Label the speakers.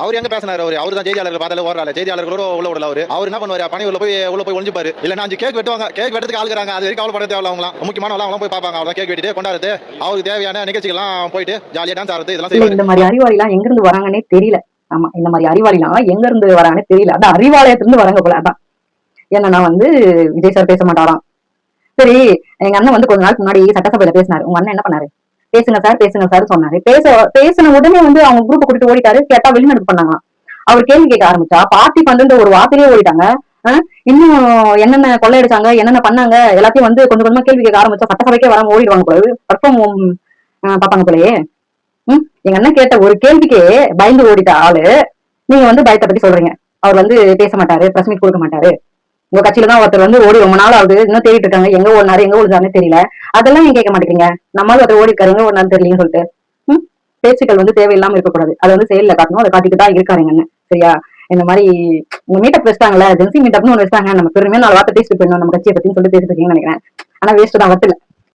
Speaker 1: அவர் எங்க பேசினாரு? அவரு தான் செய்தியாளர்கள் பார்த்தாலே ஓடுறாரு. செய்தியாளர்களோட உள்ள விடல. அவர் என்ன பண்ணுவாரு? பணி உள்ள போய் ஒளிஞ்சுப்பாரு. இல்லன்னா 5 கேக் வெட்டுவாங்க. கேக் வெட்டதுக்கு ஆளுக்குறாங்க. அது வரைக்கும் கவலைப்பட தேவையில்ல. அவங்களாம் முக்கியமான அவங்களாம் போய் பார்ப்பாங்க. அவ்வளவு கேக் வெட்டிட்டு கொண்டாடுறது, அவருக்கு தேவையான நிகழ்ச்சிகள்லாம் போயிட்டு ஜாலியா டான்ஸ் ஆடுறது இதெல்லாம் செய்வாங்க.
Speaker 2: இந்த மாதிரி அறிவாளி எல்லாம் எங்க இருந்து வராங்கன்னே தெரியல. ஆமா, இந்த மாதிரி அறிவாளி எல்லாம் எங்க இருந்து வராங்கன்னு தெரியல. அதான் அறிவாலயத்திலிருந்து வராங்க போல. அதான் என்னன்னா விஜய் சார் பேச மாட்டாராம். சரி, எங்க அண்ணன் கொஞ்ச நாளுக்கு முன்னாடி சட்டசபையில பேசினாரு. உங்க அண்ணன் என்ன பண்ணாரு? பேசுங்க சார் சொன்னாரு. பேசின உடனே அவங்க குரூப் கூட்டிட்டு ஓடிட்டாரு. கேட்டா வெளிநடப்பு பண்ணாங்களாம். அவர் கேள்வி கேட்க ஆரம்பிச்சா பார்ட்டி ஃபண்ட் ஒரு வார்த்தையே ஓடிட்டாங்க. இன்னும் என்னென்ன கொள்ளையடிச்சாங்க, என்னென்ன பண்ணாங்க எல்லாத்தையும் கொஞ்சம் கொஞ்சமா கேள்வி கேட்க ஆரம்பிச்சா சட்டசபைக்கே வராம ஓடிடுவாங்க போல. பர்ஃபார்ம் பாப்பாங்க போலயே. எங்க அண்ணன் கேட்ட ஒரு கேள்விக்கே பயந்து ஓடிட்ட ஆளு நீங்க பயத்தை பத்தி சொல்றீங்க. அவர் பேச மாட்டாரு, பிரஸ் மீட் கொடுக்க மாட்டாரு. உங்க கட்சியில தான் ஒருத்தர் ஓடி ரொம்ப நாள் ஆகுது, இன்னும் தேடிட்டு இருக்காங்க, எங்க ஓடினாரு எங்க ஒழிஞ்சாருன்னு தெரியல. அதெல்லாம் நீங்க கேட்க மாட்டேங்கிறீங்க. நம்மளால ஒருத்தர் ஓடி இருக்காரு, எங்க ஓடினாரு தெரியலன்னு சொல்லிட்டு. பேச்சுக்கள் தேவையில்லாம இருக்கக்கூடாது. அதை செயல்ல காட்டணும். அதை காட்டிட்டு தான் இருக்காருங்க அண்ணன். சரியா? இந்த மாதிரி உங்க மீட்டப் வச்சிட்டாங்களே, ஜென்சி மீட்டப்னு ஒண்ணு வச்சிட்டாங்க. நம்ம பெருமையா 4 வார்த்தை பேசிட்டு போயிடணும் நம்ம கட்சியை பத்தின்னு சொல்லிட்டு பேசிட்டு இருக்கீங்கன்னு நினைக்கிறேன். ஆனா வேஸ்ட் தான், வத்துல